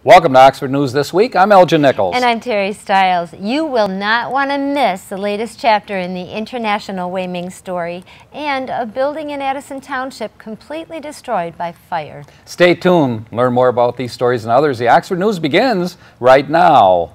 Welcome to Oxford News This Week. I'm Elgin Nichols. And I'm Terry Stiles. You will not want to miss the latest chapter in the international Wei Ming story and a building in Addison Township completely destroyed by fire. Stay tuned. Learn more about these stories and others. The Oxford News begins right now.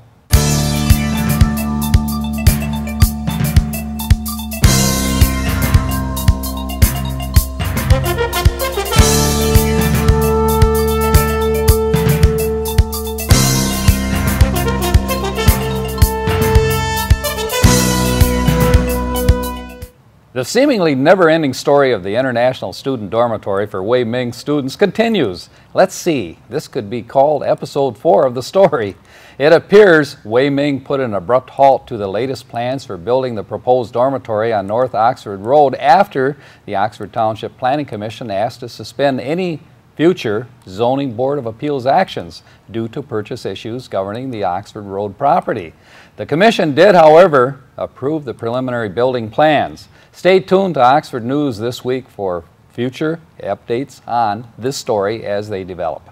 The seemingly never-ending story of the International Student Dormitory for Wei Ming students continues. Let's see, this could be called Episode 4 of the story. It appears Wei Ming put an abrupt halt to the latest plans for building the proposed dormitory on North Oxford Road after the Oxford Township Planning Commission asked to suspend any future Zoning Board of Appeals actions due to purchase issues governing the Oxford Road property. The Commission did, however, approve the preliminary building plans. Stay tuned to Oxford News This Week for future updates on this story as they develop.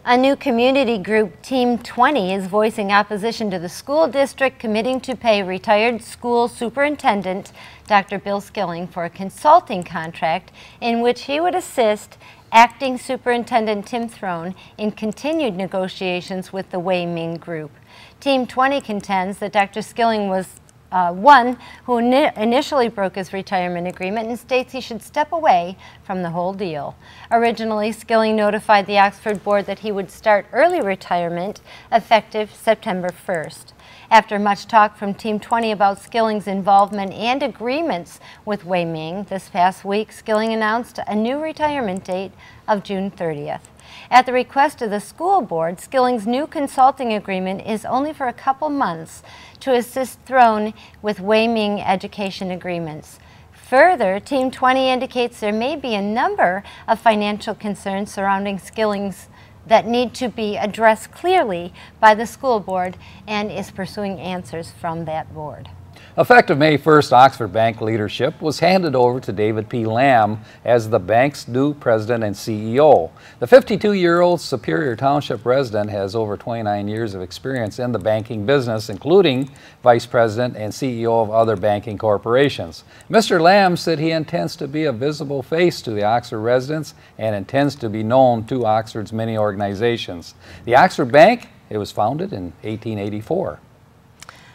A new community group, Team 20, is voicing opposition to the school district committing to pay retired school superintendent Dr. Bill Skilling for a consulting contract in which he would assist Acting Superintendent Tim Throne in continued negotiations with the Wei Ming Group. Team 20 contends that Dr. Skilling was one who initially broke his retirement agreement and states he should step away from the whole deal. Originally, Skilling notified the Oxford board that he would start early retirement effective September 1st. After much talk from Team 20 about Skilling's involvement and agreements with Wei Ming, this past week Skilling announced a new retirement date of June 30th. At the request of the school board, Skilling's new consulting agreement is only for a couple months to assist Throne with Wei Ming education agreements. Further, Team 20 indicates there may be a number of financial concerns surrounding Skilling's that need to be addressed clearly by the school board and is pursuing answers from that board. Effective May 1st, Oxford Bank leadership was handed over to David P. Lamb as the bank's new president and CEO. The 52-year-old Superior Township resident has over 29 years of experience in the banking business, including vice president and CEO of other banking corporations. Mr. Lamb said he intends to be a visible face to the Oxford residents and intends to be known to Oxford's many organizations. The Oxford Bank, it was founded in 1884.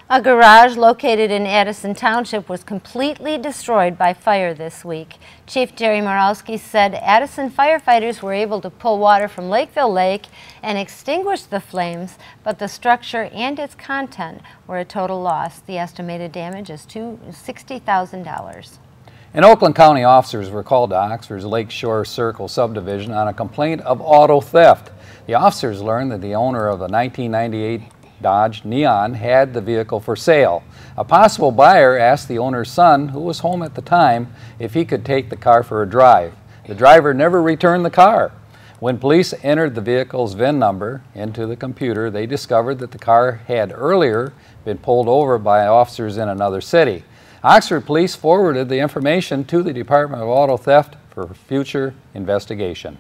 A garage located in Addison Township was completely destroyed by fire this week. Chief Jerry Morawski said Addison firefighters were able to pull water from Lakeville Lake and extinguish the flames, but the structure and its content were a total loss. The estimated damage is $60,000. And Oakland County officers were called to Oxford's Lakeshore Circle subdivision on a complaint of auto theft. The officers learned that the owner of a 1998 Dodge Neon had the vehicle for sale. A possible buyer asked the owner's son, who was home at the time, if he could take the car for a drive. The driver never returned the car. When police entered the vehicle's VIN number into the computer, they discovered that the car had earlier been pulled over by officers in another city. Oxford police forwarded the information to the Department of Auto Theft for future investigation.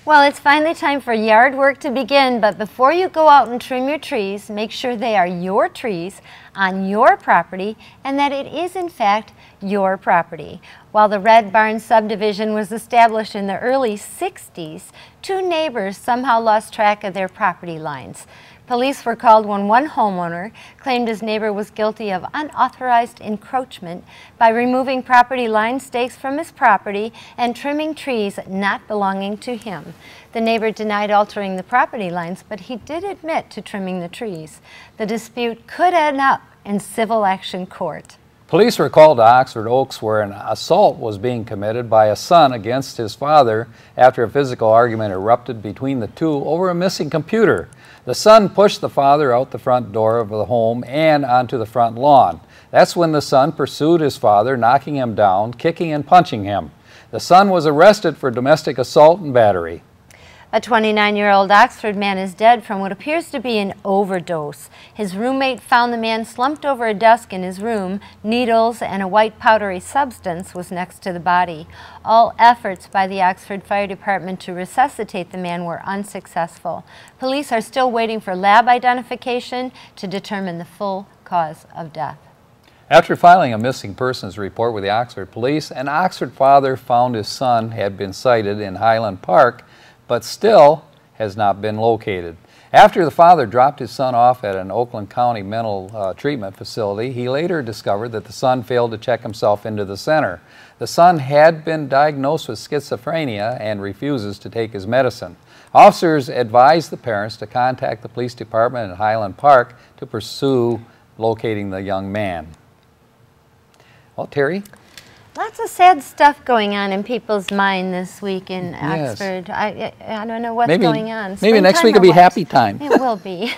Well, it's finally time for yard work to begin, but before you go out and trim your trees, make sure they are your trees on your property and that it is in fact your property. While the Red Barn subdivision was established in the early 60s, two neighbors somehow lost track of their property lines. Police were called when one homeowner claimed his neighbor was guilty of unauthorized encroachment by removing property line stakes from his property and trimming trees not belonging to him. The neighbor denied altering the property lines, but he did admit to trimming the trees. The dispute could end up in civil action court. Police were called to Oxford Oaks where an assault was being committed by a son against his father after a physical argument erupted between the two over a missing computer. The son pushed the father out the front door of the home and onto the front lawn. That's when the son pursued his father, knocking him down, kicking and punching him. The son was arrested for domestic assault and battery. A 29-year-old Oxford man is dead from what appears to be an overdose. His roommate found the man slumped over a desk in his room. Needles and a white powdery substance was next to the body. All efforts by the Oxford Fire Department to resuscitate the man were unsuccessful. Police are still waiting for lab identification to determine the full cause of death. After filing a missing persons report with the Oxford police, an Oxford father found his son had been sighted in Highland Park, but still has not been located. After the father dropped his son off at an Oakland County mental treatment facility, he later discovered that the son failed to check himself into the center. The son had been diagnosed with schizophrenia and refuses to take his medicine. Officers advised the parents to contact the police department in Highland Park to pursue locating the young man. Well, Terry? Lots of sad stuff going on in people's mind this week in Yes. Oxford. I don't know what's going on. Maybe next Springtime week will or be what? happy time. It will be.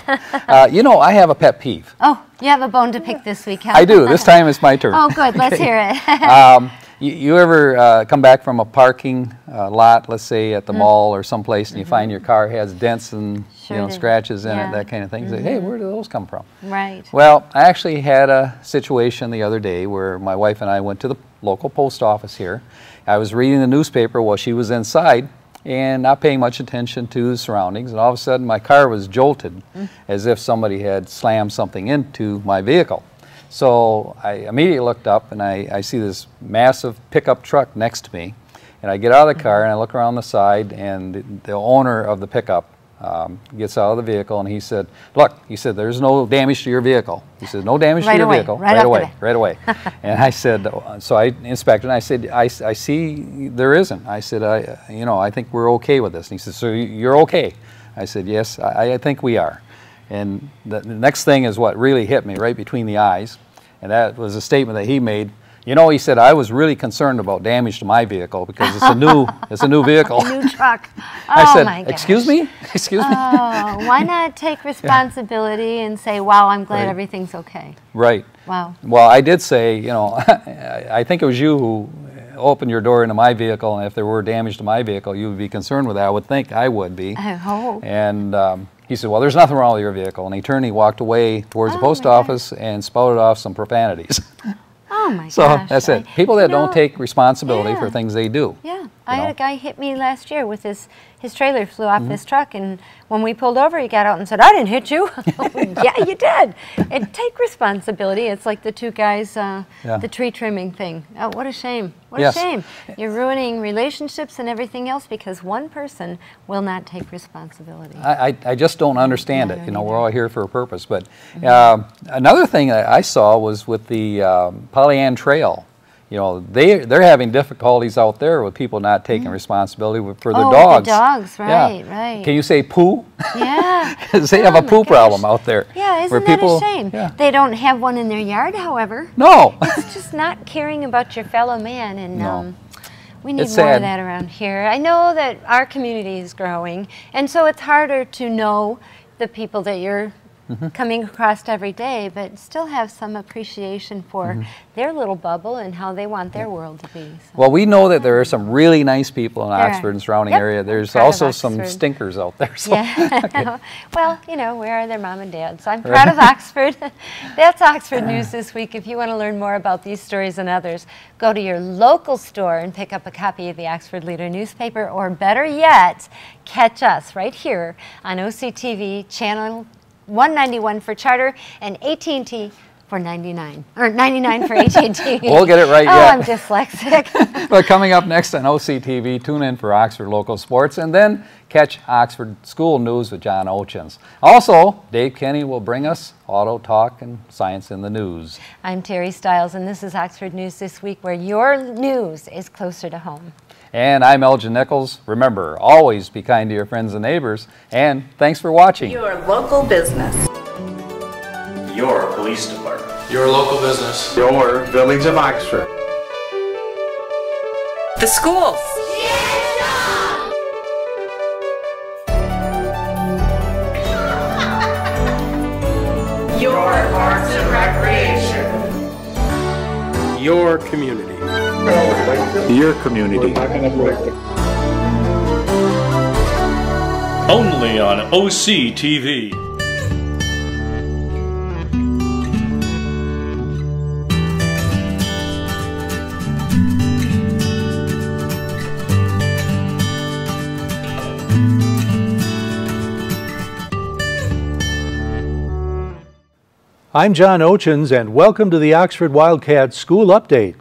You know, I have a pet peeve. Oh, you have a bone to pick this week, huh? I do. This time it's my turn. Oh, good. Let's hear it. You ever come back from a parking lot, let's say at the mall or someplace, and you find your car has dents and Sure do. scratches in Yeah. it, that kind of thing? You say, hey, where do those come from? Right. Well, I actually had a situation the other day where my wife and I went to the local post office here. I was reading the newspaper while she was inside and not paying much attention to the surroundings, and all of a sudden my car was jolted as if somebody had slammed something into my vehicle. So I immediately looked up and I see this massive pickup truck next to me, and I get out of the car and I look around the side, and the owner of the pickup gets out of the vehicle, and he said, look, he said, there's no damage to your vehicle. He said, no damage to your vehicle. Right away. And I said, so I inspected, and I said, I see there isn't. I said, I think we're okay with this. And he said, so you're okay? I said, yes, I think we are. And the next thing is what really hit me right between the eyes, and that was a statement that he made. You know, he said, I was really concerned about damage to my vehicle because it's a new vehicle. New truck. Oh, I said, my gosh. excuse me? Excuse me? Oh, why not take responsibility and say, wow, I'm glad everything's okay. Right. Wow. Well, I did say, I think it was you who opened your door into my vehicle, and if there were damage to my vehicle, you would be concerned with that. I would think I would be. I hope. And he said, well, there's nothing wrong with your vehicle. And he turned and he walked away towards the post office and spouted off some profanities. Oh, my So gosh. that's it. People that don't take responsibility yeah. for things they do. Yeah, I had a guy hit me last year with his trailer flew off his truck, and when we pulled over, he got out and said, I didn't hit you. Yeah, you did. And take responsibility. It's like the two guys, the tree trimming thing. Oh, what a shame. What a shame. You're ruining relationships and everything else because one person will not take responsibility. I just don't understand it. We're all here for a purpose. But another thing that I saw was with the Pollyann Trail. They're having difficulties out there with people not taking responsibility for their dogs. The dogs, right, right. Can you say poo? Yeah. Because they have a poo problem out there. Yeah, isn't that a shame? Yeah. They don't have one in their yard, however. No. It's just not caring about your fellow man, and we need It's more sad. of that around here. I know that our community is growing, and so it's harder to know the people that you're coming across every day, but still have some appreciation for their little bubble and how they want their world to be. So. Well, we know that there are some really nice people in Oxford and surrounding area. There's proud of also some Oxford. stinkers out there. So. Yeah. Well, where are their mom and dad? So I'm proud of Oxford. That's Oxford News this week. If you want to learn more about these stories and others, go to your local store and pick up a copy of the Oxford Leader newspaper, or better yet, catch us right here on OCTV channel 191 for Charter and AT&T for 99, or 99 for AT&T. We'll get it right Oh, yet. I'm dyslexic. But coming up next on OCTV, tune in for Oxford Local Sports, and then catch Oxford School News with John Ochins. Also, Dave Kenny will bring us Auto Talk and Science in the News. I'm Terry Stiles, and this is Oxford News This Week, where your news is closer to home. And I'm Elgin Nichols. Remember, always be kind to your friends and neighbors, and thanks for watching. Your local business. Your police department. Your local business. Your Village of Oxford. The schools. Your parks and recreation. Your community. Your community. Only on OCTV. I'm John Ochins, and welcome to the Oxford Wildcats School Update.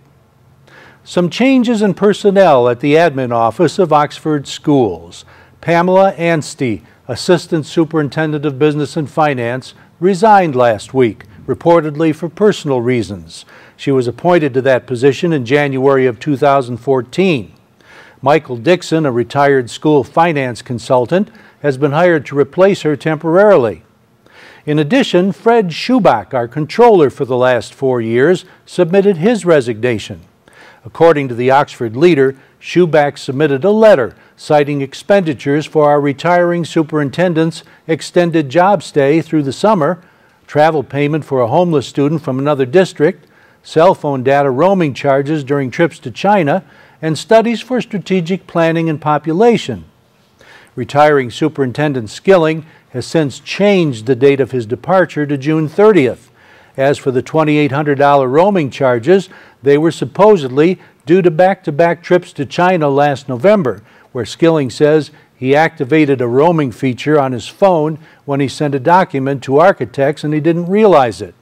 Some changes in personnel at the admin office of Oxford Schools. Pamela Anstey, Assistant Superintendent of Business and Finance, resigned last week, reportedly for personal reasons. She was appointed to that position in January of 2014. Michael Dixon, a retired school finance consultant, has been hired to replace her temporarily. In addition, Fred Schubach, our controller for the last 4 years, submitted his resignation. According to the Oxford Leader, Schubach submitted a letter citing expenditures for our retiring superintendent's extended job stay through the summer, travel payment for a homeless student from another district, cell phone data roaming charges during trips to China, and studies for strategic planning and population. Retiring Superintendent Skilling has since changed the date of his departure to June 30th. As for the $2,800 roaming charges, they were supposedly due to back-to-back trips to China last November, where Skilling says he activated a roaming feature on his phone when he sent a document to architects and he didn't realize it.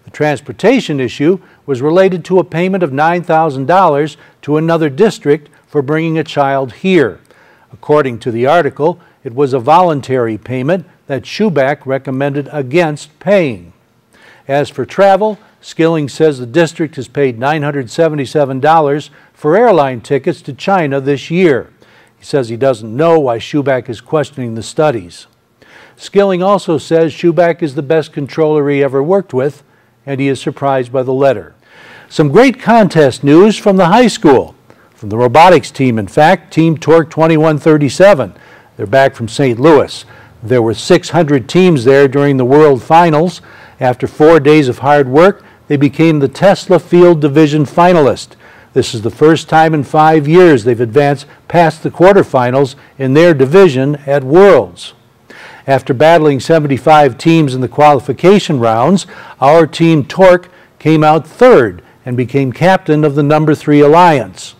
The transportation issue was related to a payment of $9,000 to another district for bringing a child here. According to the article, it was a voluntary payment that Schubach recommended against paying. As for travel, Skilling says the district has paid $977 for airline tickets to China this year. He says he doesn't know why Schubach is questioning the studies. Skilling also says Schubach is the best controller he ever worked with, and he is surprised by the letter. Some great contest news from the high school. From the robotics team, in fact, Team Torque 2137. They're back from St. Louis. There were 600 teams there during the World Finals. After 4 days of hard work, they became the Tesla Field Division finalist. This is the first time in 5 years they've advanced past the quarterfinals in their division at Worlds. After battling 75 teams in the qualification rounds, our Team Torque came out third and became captain of the number 3 alliance.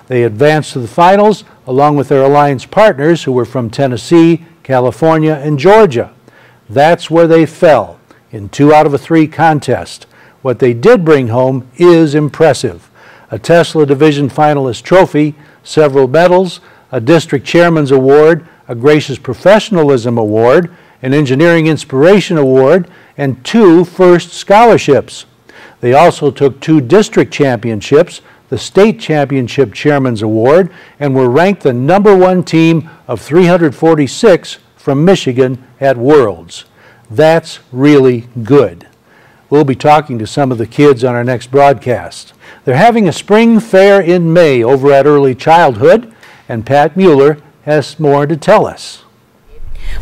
They advanced to the finals along with their alliance partners who were from Tennessee, California, and Georgia. That's where they fell in 2 out of a 3 contest. What they did bring home is impressive. A Tesla Division finalist trophy, several medals, a district chairman's award, a Gracious Professionalism Award, an Engineering Inspiration Award, and 2 first scholarships. They also took 2 district championships, the State Championship Chairman's Award, and were ranked the #1 team of 346 from Michigan at Worlds. That's really good. We'll be talking to some of the kids on our next broadcast. They're having a spring fair in May over at Early Childhood, and Pat Mueller has more to tell us.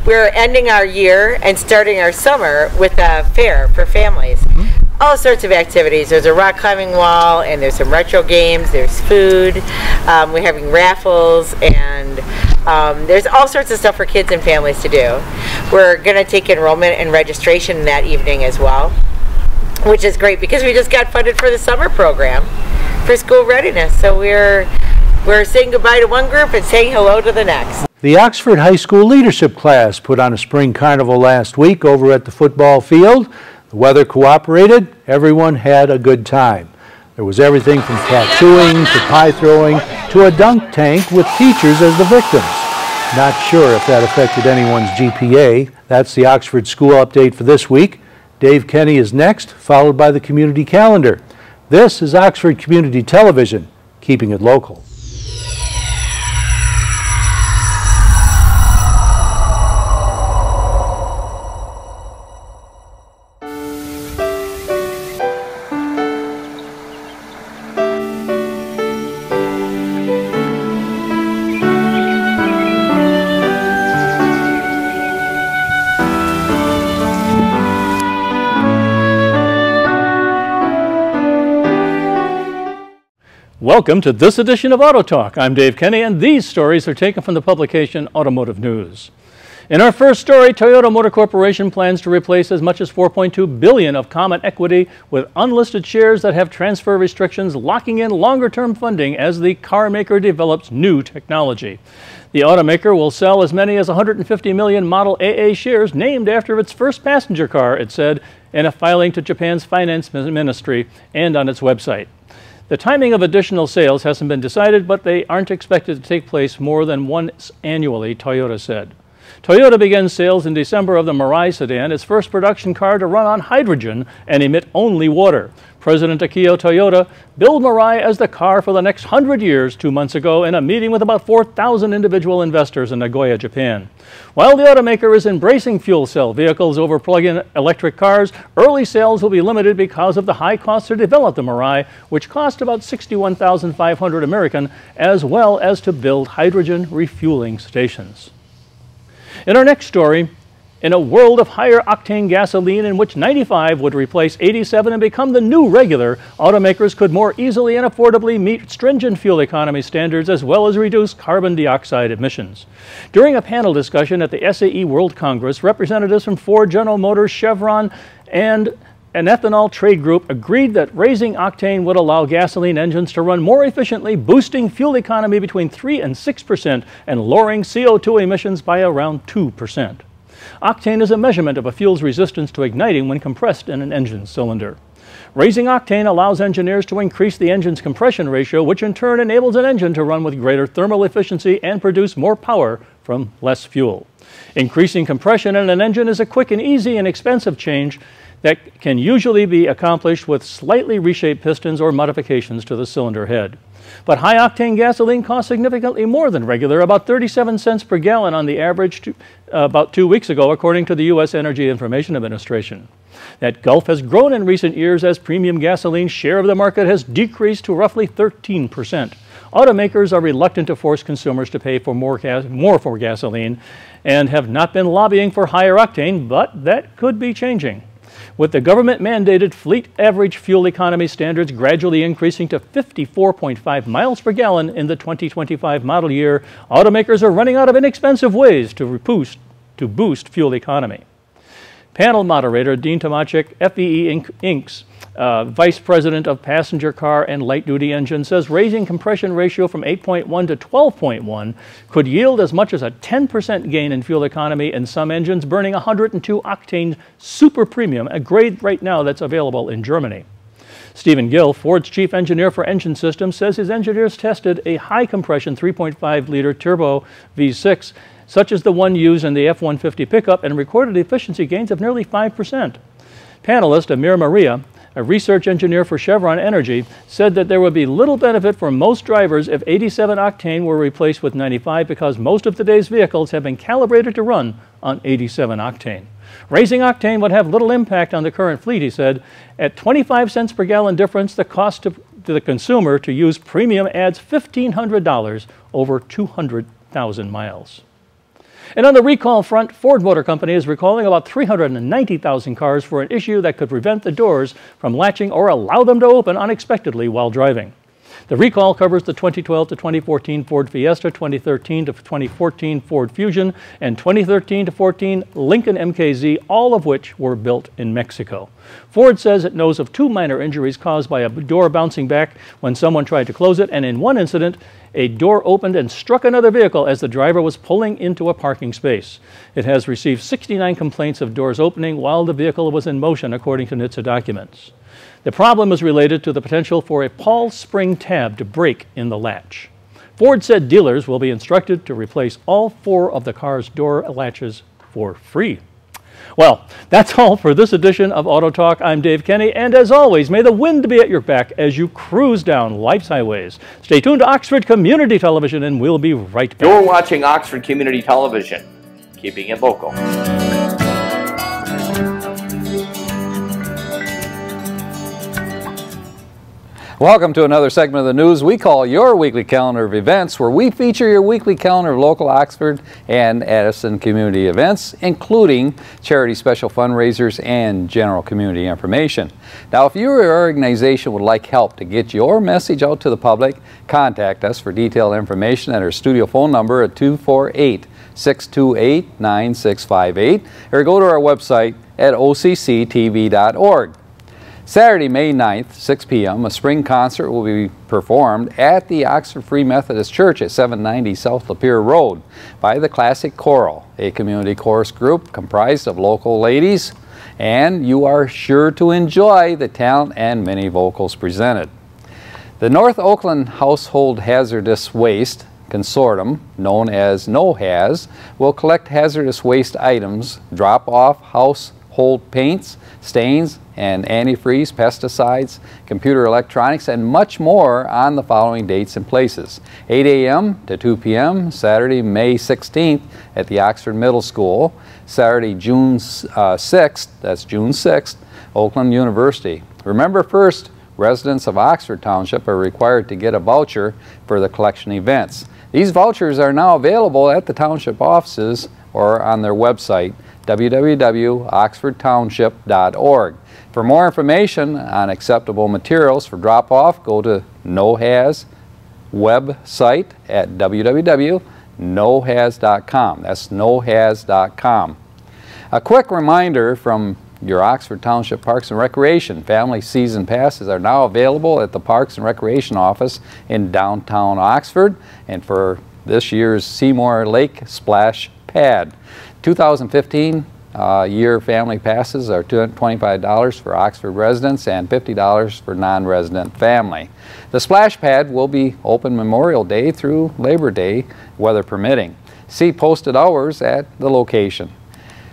We're ending our year and starting our summer with a fair for families. All sorts of activities. There's a rock climbing wall, and there's some retro games, there's food, we're having raffles, and there's all sorts of stuff for kids and families to do. We're going to take enrollment and registration that evening as well, which is great because we just got funded for the summer program for school readiness. So we're saying goodbye to one group and saying hello to the next. The Oxford High School leadership class put on a spring carnival last week over at the football field. The weather cooperated. Everyone had a good time. There was everything from tattooing to pie throwing to a dunk tank with teachers as the victims. Not sure if that affected anyone's GPA. That's the Oxford School Update for this week. Dave Kenny is next, followed by the Community Calendar. This is Oxford Community Television, keeping it local. Welcome to this edition of Auto Talk. I'm Dave Kenny, and these stories are taken from the publication Automotive News. In our first story, Toyota Motor Corporation plans to replace as much as $4.2 billion of common equity with unlisted shares that have transfer restrictions, locking in longer-term funding as the car maker develops new technology. The automaker will sell as many as 150 million Model AA shares named after its first passenger car, it said in a filing to Japan's finance ministry and on its website. The timing of additional sales hasn't been decided, but they aren't expected to take place more than once annually, Toyota said. Toyota began sales in December of the Mirai sedan, its first production car to run on hydrogen and emit only water. President Akio Toyoda billed Mirai as the car for the next 100 years 2 months ago in a meeting with about 4,000 individual investors in Nagoya, Japan. While the automaker is embracing fuel cell vehicles over plug-in electric cars, early sales will be limited because of the high cost to develop the Mirai, which cost about $61,500 American, as well as to build hydrogen refueling stations. In our next story, in a world of higher octane gasoline in which 95 would replace 87 and become the new regular, automakers could more easily and affordably meet stringent fuel economy standards as well as reduce carbon dioxide emissions. During a panel discussion at the SAE World Congress, representatives from Ford, General Motors, Chevron, and an ethanol trade group agreed that raising octane would allow gasoline engines to run more efficiently, boosting fuel economy between 3 and 6% and lowering CO2 emissions by around 2%. Octane is a measurement of a fuel's resistance to igniting when compressed in an engine cylinder. Raising octane allows engineers to increase the engine's compression ratio, which in turn enables an engine to run with greater thermal efficiency and produce more power from less fuel. Increasing compression in an engine is a quick and easy and expensive change that can usually be accomplished with slightly reshaped pistons or modifications to the cylinder head. But high-octane gasoline costs significantly more than regular, about 37 cents per gallon on the average about 2 weeks ago, according to the U.S. Energy Information Administration. That gulf has grown in recent years as premium gasoline's share of the market has decreased to roughly 13%. Automakers are reluctant to force consumers to pay for more for gasoline and have not been lobbying for higher octane, but that could be changing. With the government-mandated fleet average fuel economy standards gradually increasing to 54.5 miles per gallon in the 2025 model year, automakers are running out of inexpensive ways to boost fuel economy. Panel moderator Dean Tomachik, FEE Inc.'s Vice President of Passenger Car and Light Duty Engine, says raising compression ratio from 8.1 to 12.1 could yield as much as a 10% gain in fuel economy in some engines burning 102 octane super premium, a grade right now that's available in Germany. Stephen Gill, Ford's chief engineer for engine systems, says his engineers tested a high compression 3.5-liter turbo V6 such as the one used in the F-150 pickup and recorded efficiency gains of nearly 5%. Panelist Amir Maria, a research engineer for Chevron Energy, said that there would be little benefit for most drivers if 87 octane were replaced with 95 because most of today's vehicles have been calibrated to run on 87 octane. Raising octane would have little impact on the current fleet, he said. At 25 cents per gallon difference, the cost to the consumer to use premium adds $1,500 over 200,000 miles. And on the recall front, Ford Motor Company is recalling about 390,000 cars for an issue that could prevent the doors from latching or allow them to open unexpectedly while driving. The recall covers the 2012 to 2014 Ford Fiesta, 2013 to 2014 Ford Fusion, and 2013 to 14 Lincoln MKZ, all of which were built in Mexico. Ford says it knows of 2 minor injuries caused by a door bouncing back when someone tried to close it, and in one incident, a door opened and struck another vehicle as the driver was pulling into a parking space. It has received 69 complaints of doors opening while the vehicle was in motion, according to NHTSA documents. The problem is related to the potential for a Paul spring tab to break in the latch. Ford said dealers will be instructed to replace all 4 of the car's door latches for free. Well, that's all for this edition of Auto Talk. I'm Dave Kenny, and as always, may the wind be at your back as you cruise down life's highways. Stay tuned to Oxford Community Television, and we'll be right back. You're watching Oxford Community Television, keeping it local. Welcome to another segment of the news we call your weekly calendar of events, where we feature your weekly calendar of local Oxford and Addison community events, including charity special fundraisers and general community information. Now, if your organization would like help to get your message out to the public, contact us for detailed information at our studio phone number at 628-9658, or go to our website at occtv.org. Saturday, May 9th, 6 p.m., a spring concert will be performed at the Oxford Free Methodist Church at 790 South Lapeer Road by the Classic Choral, a community chorus group comprised of local ladies, and you are sure to enjoy the talent and many vocals presented. The North Oakland Household Hazardous Waste Consortium, known as NOHAZ, will collect hazardous waste items, drop off household paints, stains, and antifreeze, pesticides, computer electronics, and much more on the following dates and places. 8 a.m. to 2 p.m. Saturday, May 16th at the Oxford Middle School. Saturday, June 6th, that's June 6th, Oakland University. Remember first, residents of Oxford Township are required to get a voucher for the collection events. These vouchers are now available at the township offices or on their website, www.oxfordtownship.org. For more information on acceptable materials for drop-off, go to NOHAZ website at www.nohaz.com. That's nohaz.com. A quick reminder from your Oxford Township Parks and Recreation. Family season passes are now available at the Parks and Recreation office in downtown Oxford, and for this year's Seymour Lake Splash Pad. 2015 year family passes are $25 for Oxford residents and $50 for non-resident family. The splash pad will be open Memorial Day through Labor Day, weather permitting. See posted hours at the location.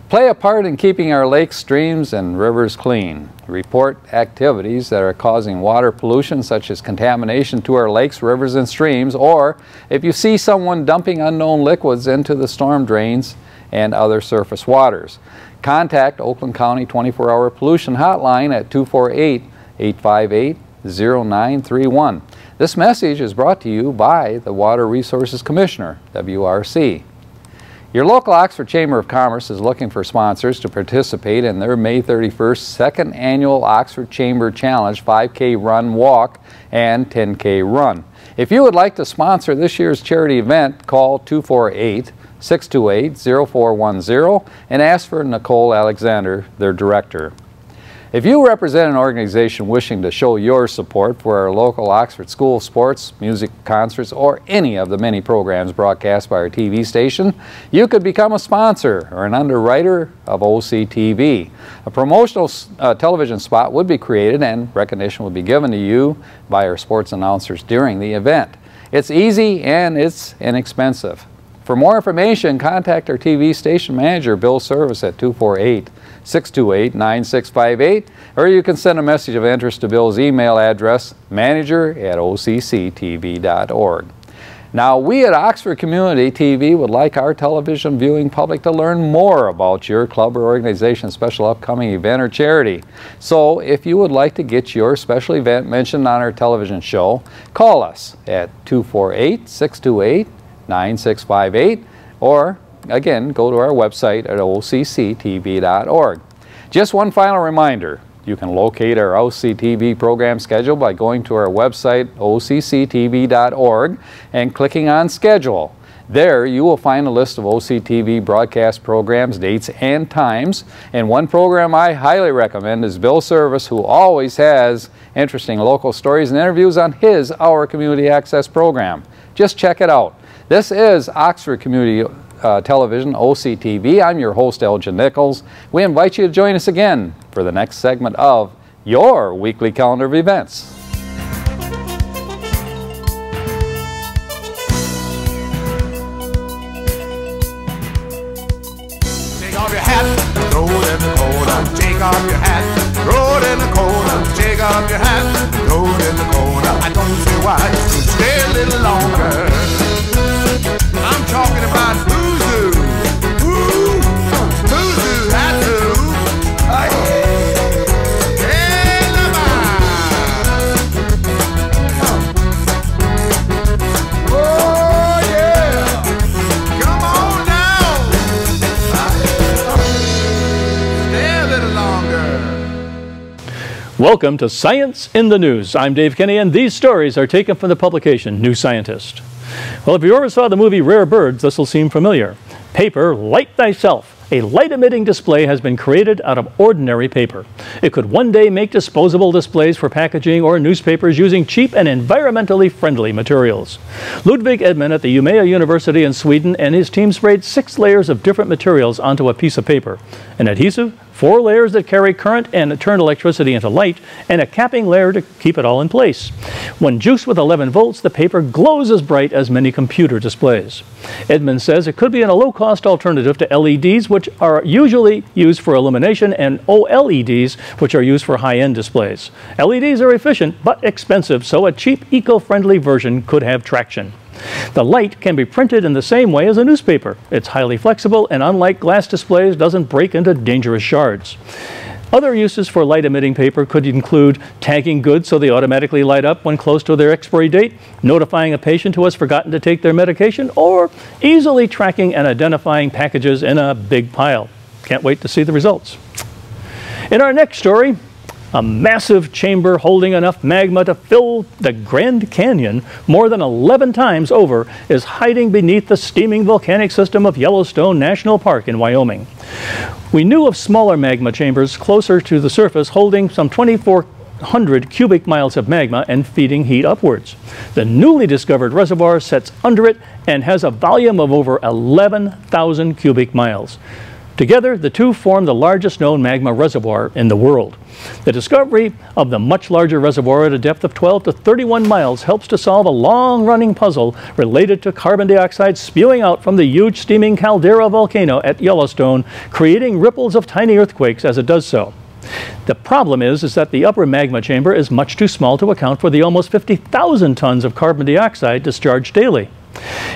Play a part in keeping our lakes, streams, and rivers clean. Report activities that are causing water pollution, such as contamination to our lakes, rivers, and streams, or if you see someone dumping unknown liquids into the storm drains and other surface waters. Contact Oakland County 24-hour pollution hotline at 248-858-0931. This message is brought to you by the Water Resources Commissioner, WRC. Your local Oxford Chamber of Commerce is looking for sponsors to participate in their May 31st second annual Oxford Chamber Challenge 5K Run Walk and 10K Run. If you would like to sponsor this year's charity event, call 248-628-0410 and ask for Nicole Alexander, their director. If you represent an organization wishing to show your support for our local Oxford school sports, music, concerts, or any of the many programs broadcast by our TV station, you could become a sponsor or an underwriter of OCTV. A promotional television spot would be created and recognition would be given to you by our sports announcers during the event. It's easy and it's inexpensive. For more information, contact our TV station manager, Bill Service, at 248-628-9658, or you can send a message of interest to Bill's email address, manager@occtv.org. Now, we at Oxford Community TV would like our television viewing public to learn more about your club or organization's special upcoming event or charity. So, if you would like to get your special event mentioned on our television show, call us at 248-628-9658, or again, go to our website at occtv.org. Just one final reminder, you can locate our OCTV program schedule by going to our website, occtv.org, and clicking on Schedule. There you will find a list of OCTV broadcast programs, dates, and times. And one program I highly recommend is Bill Service, who always has interesting local stories and interviews on his Our Community Access program. Just check it out. This is Oxford Community Television, OCTV. I'm your host, Elgin Nichols. We invite you to join us again for the next segment of your weekly calendar of events. Take off your hat, throw it in the corner. Take off your hat, throw it in the corner. Take off your hat, throw it in the corner. I don't see why you stay a little longer. I'm talking about Boozoo. Woo! Boozoo, that's who. Oh, yeah. Hey, oh, yeah. Come on down. Stay a little longer. Welcome to Science in the News. I'm Dave Kenny, and these stories are taken from the publication New Scientist. Well, if you ever saw the movie Rare Birds, this will seem familiar. Paper, light thyself. A light-emitting display has been created out of ordinary paper. It could one day make disposable displays for packaging or newspapers using cheap and environmentally friendly materials. Ludwig Edman at the Umeå University in Sweden and his team sprayed 6 layers of different materials onto a piece of paper. An adhesive, 4 layers that carry current and turn electricity into light, and a capping layer to keep it all in place. When juiced with 11 volts, the paper glows as bright as many computer displays. Edmund says it could be a low-cost alternative to LEDs, which are usually used for illumination, and OLEDs, which are used for high-end displays. LEDs are efficient but expensive, so a cheap, eco-friendly version could have traction. The light can be printed in the same way as a newspaper. It's highly flexible and, unlike glass displays, doesn't break into dangerous shards. Other uses for light-emitting paper could include tagging goods so they automatically light up when close to their expiry date, notifying a patient who has forgotten to take their medication, or easily tracking and identifying packages in a big pile. Can't wait to see the results. In our next story, a massive chamber holding enough magma to fill the Grand Canyon more than 11 times over is hiding beneath the steaming volcanic system of Yellowstone National Park in Wyoming. We knew of smaller magma chambers closer to the surface holding some 2,400 cubic miles of magma and feeding heat upwards. The newly discovered reservoir sits under it and has a volume of over 11,000 cubic miles. Together, the two form the largest known magma reservoir in the world. The discovery of the much larger reservoir at a depth of 12 to 31 miles helps to solve a long-running puzzle related to carbon dioxide spewing out from the huge steaming caldera volcano at Yellowstone, creating ripples of tiny earthquakes as it does so. The problem is that the upper magma chamber is much too small to account for the almost 50,000 tons of carbon dioxide discharged daily.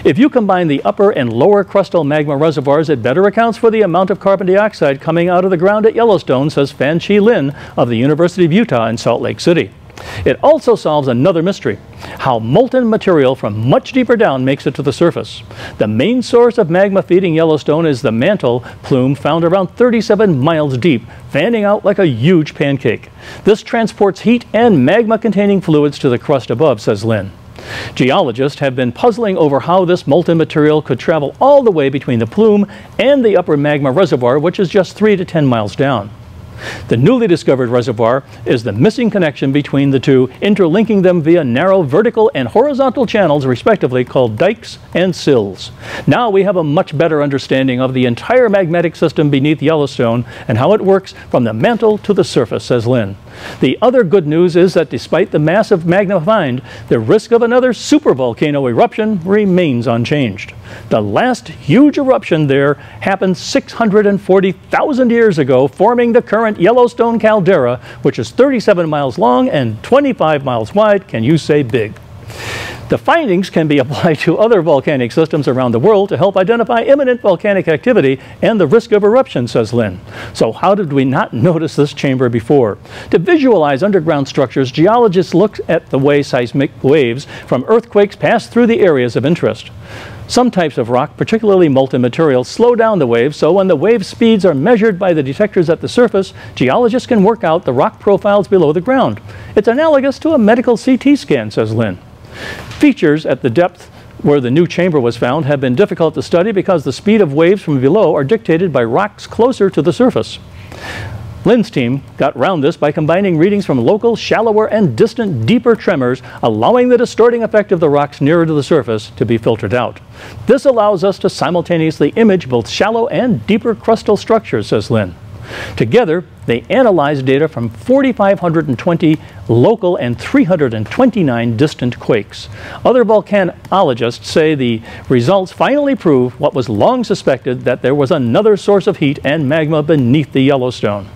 If you combine the upper and lower crustal magma reservoirs, it better accounts for the amount of carbon dioxide coming out of the ground at Yellowstone, says Fan-Chi Lin of the University of Utah in Salt Lake City. It also solves another mystery: how molten material from much deeper down makes it to the surface. The main source of magma feeding Yellowstone is the mantle plume found around 37 miles deep, fanning out like a huge pancake. This transports heat and magma-containing fluids to the crust above, says Lin. Geologists have been puzzling over how this molten material could travel all the way between the plume and the upper magma reservoir, which is just 3 to 10 miles down. The newly discovered reservoir is the missing connection between the two, interlinking them via narrow vertical and horizontal channels, respectively, called dikes and sills. Now we have a much better understanding of the entire magmatic system beneath Yellowstone and how it works from the mantle to the surface, says Lin. The other good news is that despite the massive magma find, the risk of another supervolcano eruption remains unchanged. The last huge eruption there happened 640,000 years ago, forming the current Yellowstone caldera, which is 37 miles long and 25 miles wide. Can you say big? The findings can be applied to other volcanic systems around the world to help identify imminent volcanic activity and the risk of eruption, says Lin. So how did we not notice this chamber before? To visualize underground structures, geologists look at the way seismic waves from earthquakes pass through the areas of interest. Some types of rock, particularly molten materials, slow down the waves, so when the wave speeds are measured by the detectors at the surface, geologists can work out the rock profiles below the ground. It's analogous to a medical CT scan, says Lin. Features at the depth where the new chamber was found have been difficult to study because the speed of waves from below are dictated by rocks closer to the surface. Lin's team got around this by combining readings from local, shallower, and distant, deeper tremors, allowing the distorting effect of the rocks nearer to the surface to be filtered out. This allows us to simultaneously image both shallow and deeper crustal structures, says Lin. Together, they analyzed data from 4,520 local and 329 distant quakes. Other volcanologists say the results finally prove what was long suspected, that there was another source of heat and magma beneath the Yellowstone.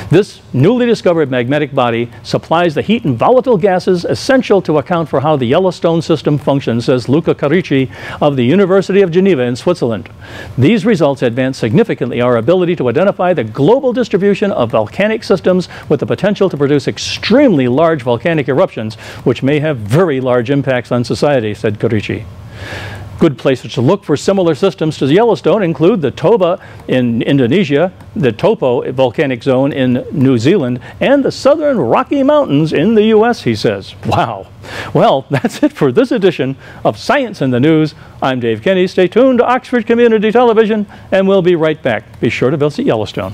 This newly discovered magmatic body supplies the heat and volatile gases essential to account for how the Yellowstone system functions, says Luca Carici of the University of Geneva in Switzerland. These results advance significantly our ability to identify the global distribution of volcanic systems with the potential to produce extremely large volcanic eruptions, which may have very large impacts on society, said Carici. Good places to look for similar systems to Yellowstone include the Toba in Indonesia, the Topo volcanic zone in New Zealand, and the southern Rocky Mountains in the U.S., he says. Wow. Well, that's it for this edition of Science in the News. I'm Dave Kenny. Stay tuned to Oxford Community Television, and we'll be right back. Be sure to visit Yellowstone.